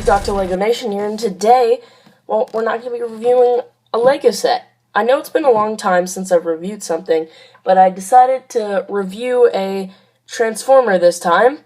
Dr. Lego Nation here, and today, well, we're not going to be reviewing a Lego set. I know it's been a long time since I've reviewed something, but I decided to review a Transformer this time,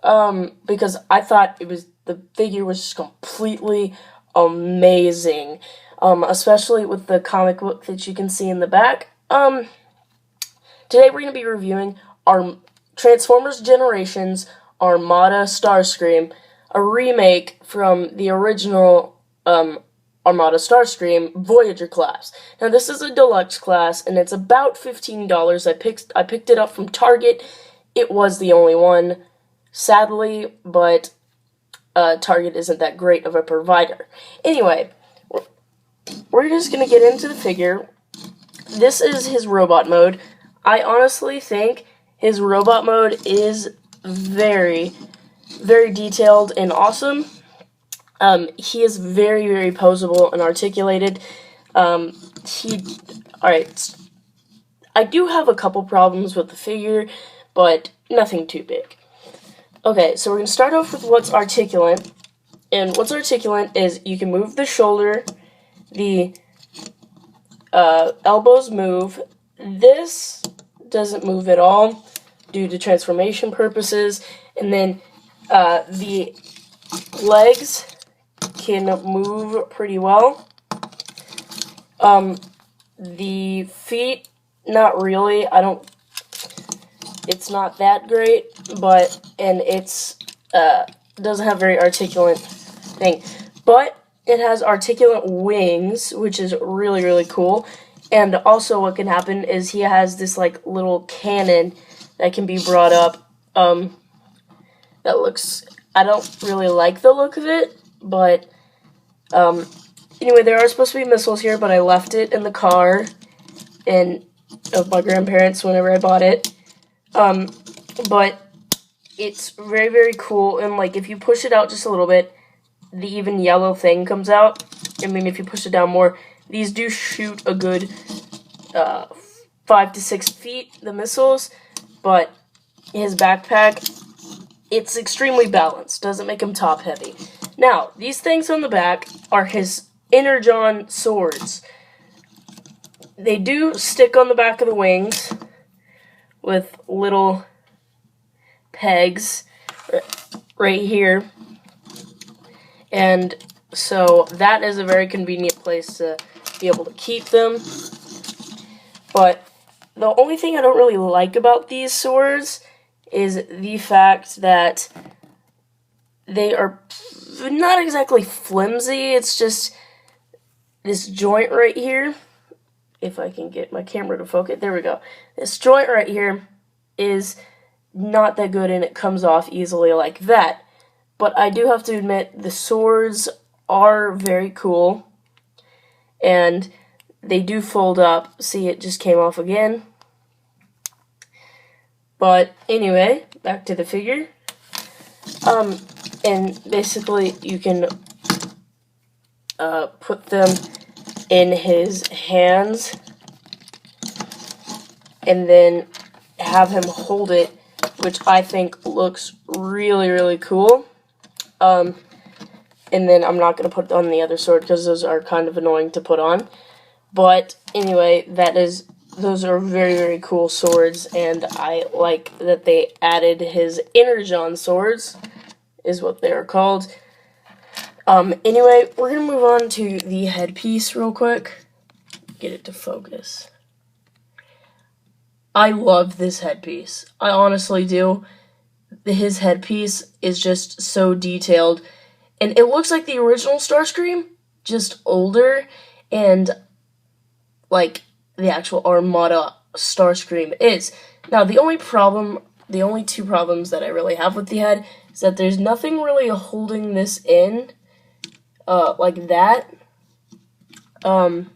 because I thought the figure was just completely amazing, especially with the comic book that you can see in the back. Today we're going to be reviewing our Transformers Generations Armada Starscream, a remake from the original Armada Starscream Voyager class. Now this is a deluxe class and it's about $15. I picked it up from Target. It was the only one, sadly, but Target isn't that great of a provider. Anyway, we're just going to get into the figure. This is his robot mode. I honestly think his robot mode is very, very detailed and awesome. He is very, very poseable and articulated. Alright, I do have a couple problems with the figure, but nothing too big. Okay, so we're going to start off with what's articulate. And what's articulate is you can move the shoulder, the elbows move. This doesn't move at all due to transformation purposes. And then the legs can move pretty well. The feet, not really. It's not that great, and it's doesn't have very articulate thing. But it has articulate wings, which is really, really cool. And also what can happen is he has this like little cannon that can be brought up. That looks, I don't really like the look of it, but anyway, there are supposed to be missiles here, but I left it in the car of my grandparents whenever I bought it. But it's very, very cool, and like if you push it out just a little bit, the even yellow thing comes out. I mean, if you push it down more, these do shoot a good 5 to 6 feet, the missiles, but his backpack, it's extremely balanced, doesn't make him top heavy. Now, these things on the back are his Energon swords. They do stick on the back of the wings with little pegs right here, and so that is a very convenient place to be able to keep them. But the only thing I don't really like about these swords is the fact that they are not exactly flimsy. It's just this joint right here. If I can get my camera to focus, there we go. This joint right here is not that good and it comes off easily like that. But I do have to admit, the swords are very cool. And they do fold up. See, it just came off again. But anyway, back to the figure. And basically you can put them in his hands and then have him hold it, which I think looks really, really cool. And then I'm not going to put on the other sword because those are kind of annoying to put on. But anyway, those are very, very cool swords, and I like that they added his Energon swords, is what they are called. Anyway, we're going to move on to the headpiece real quick. Get it to focus. I love this headpiece. I honestly do. His headpiece is just so detailed. And it looks like the original Starscream, just older, and like the actual Armada Starscream is. Now, the only two problems that I really have with the head is that there's nothing really holding this in, like that. And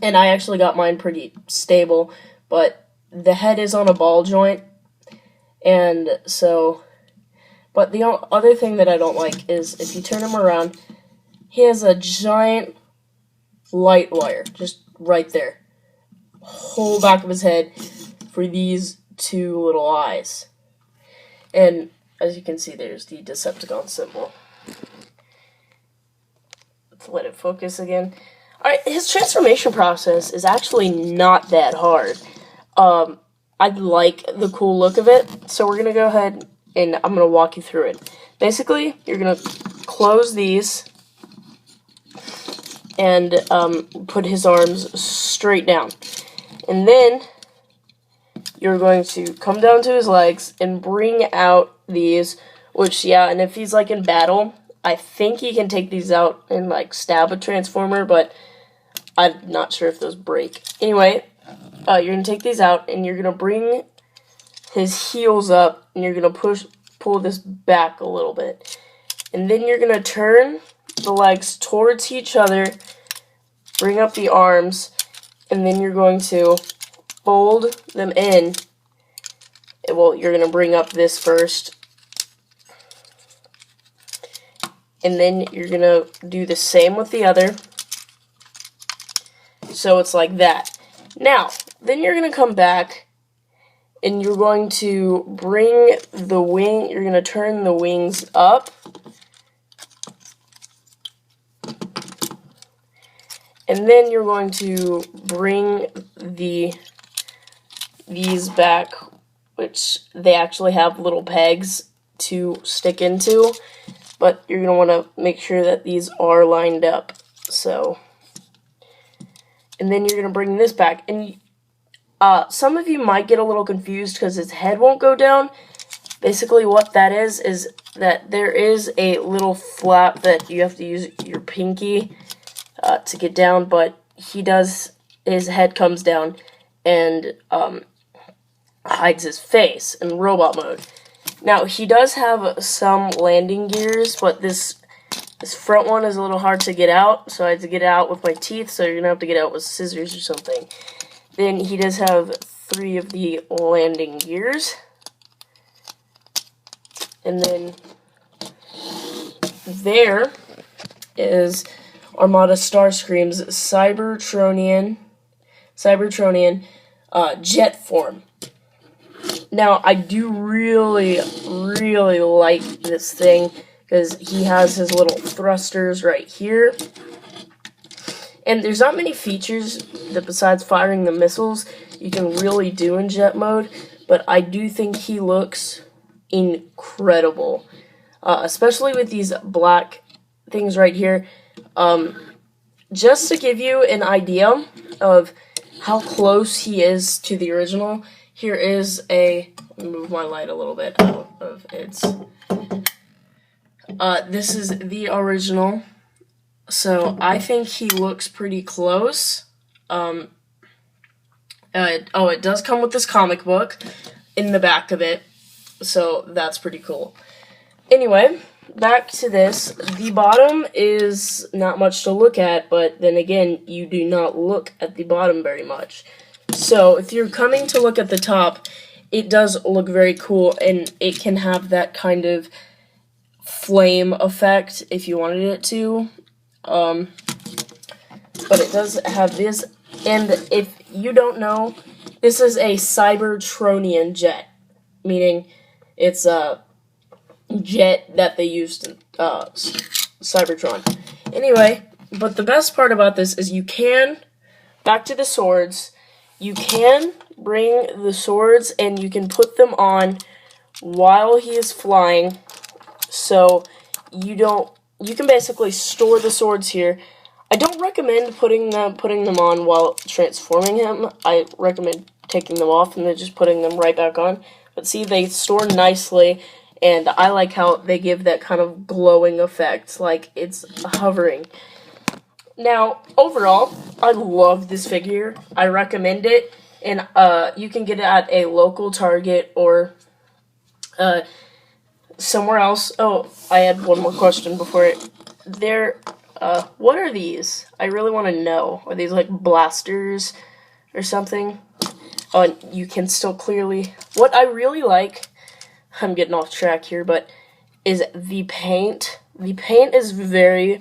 I actually got mine pretty stable, but the head is on a ball joint, and so, but the other thing that I don't like is if you turn him around, he has a giant light wire, just right there, whole back of his head for these two little eyes. And as you can see, there's the Decepticon symbol. let it focus again. Alright, his transformation process is actually not that hard. I like the cool look of it, so we're gonna go ahead and I'm gonna walk you through it. Basically, you're gonna close these and put his arms straight down. And then you're going to come down to his legs and bring out these, which, yeah, and if he's, like, in battle, I think he can take these out and, like, stab a Transformer, but I'm not sure if those break. Anyway, you're going to take these out, and you're going to bring his heels up, and you're going to pull this back a little bit. And then you're going to turn the legs towards each other, bring up the arms, and then you're going to fold them in. Well, you're going to bring up this first. And then you're going to do the same with the other. So it's like that. Now, then you're going to come back and you're going to bring the wing, you're going to turn the wings up. And then you're going to bring these back, which they actually have little pegs to stick into, but you're going to want to make sure that these are lined up. So, and then you're going to bring this back, and some of you might get a little confused because his head won't go down. Basically what that is that there is a little flap that you have to use your pinky to get down, but his head comes down and hides his in robot mode. Now, he does have some landing gears, but this front one is a little hard to get out, so I had to get it out with my teeth, so you're going to have to get it out with scissors or something. Then he does have 3 of the landing gears. And then there is Armada Starscream's Cybertronian jet form. Now, I do really, really like this thing because he has his little thrusters right here. And there's not many features that besides firing the missiles you can really do in jet mode, but I do think he looks incredible. Especially with these black things right here. Just to give you an idea of how close he is to the original, here is let me move my light a little bit out of its. This is the original, so I think he looks pretty close. It does come with this comic book in the back of it, so that's pretty cool. Anyway, back to this. The bottom is not much to look at, but then again, you do not look at the bottom very much. So, if you're coming to look at the top, it does look very cool, and it can have that kind of flame effect if you wanted it to. But it does have this, and if you don't know, this is a Cybertronian jet, meaning it's a jet that they used in Cybertron. Anyway, but the best part about this is you can, back to the swords, you can bring the swords and you can put them on while he is flying, so you can basically store the swords here. I don't recommend putting them on while transforming him. I recommend taking them off and then just putting them right back on. But see, they store nicely, and I like how they give that kind of glowing effect, like it's hovering. Now, overall, I love this figure. I recommend it, and you can get it at a local Target or somewhere else. Oh, I had one more question before it. What are these? I really want to know. Are these like blasters or something? Oh, and you can still clearly... What I really like, I'm getting off track here, but is the paint. The paint is very,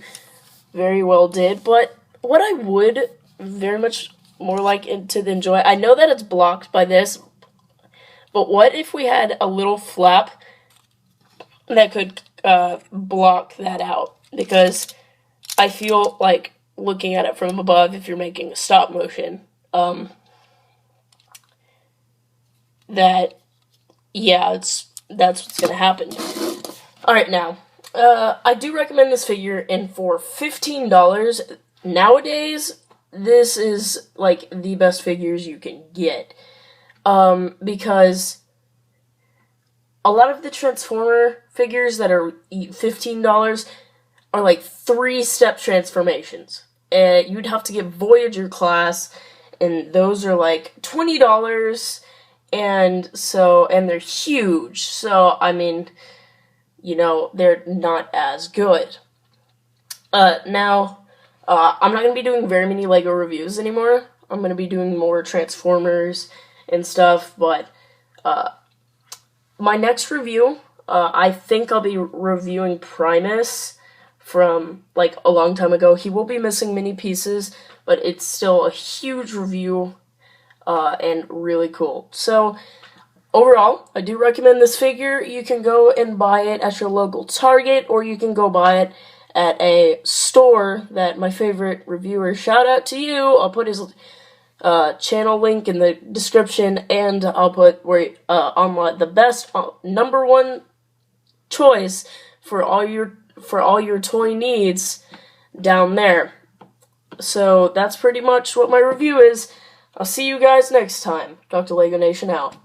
very well did, but what I would very much more like to enjoy, I know that it's blocked by this, but what if we had a little flap that could block that out? Because I feel like looking at it from above, if you're making a stop motion, that, yeah, that's what's gonna happen. Alright, now, I do recommend this figure, and for $15 nowadays, this is like the best figures you can get. Because a lot of the Transformer figures that are $15 are like 3-step transformations. You'd have to get Voyager class, and those are like $20, and they're huge. So, I mean, you know, they're not as good. Now, I'm not going to be doing very many LEGO reviews anymore. I'm going to be doing more Transformers and stuff, but my next review, I think I'll be reviewing Primus from, like, a long time ago. He will be missing many pieces, but it's still a huge review, and really cool. So, overall, I do recommend this figure. You can go and buy it at your local Target, or you can go buy it at a store that my favorite reviewer, shout out to you, I'll put his channel link in the description, and I'll put on the best number one choice for all your toy needs down there. So that's pretty much what my review is. I'll see you guys next time. Dr. Lego Nation out.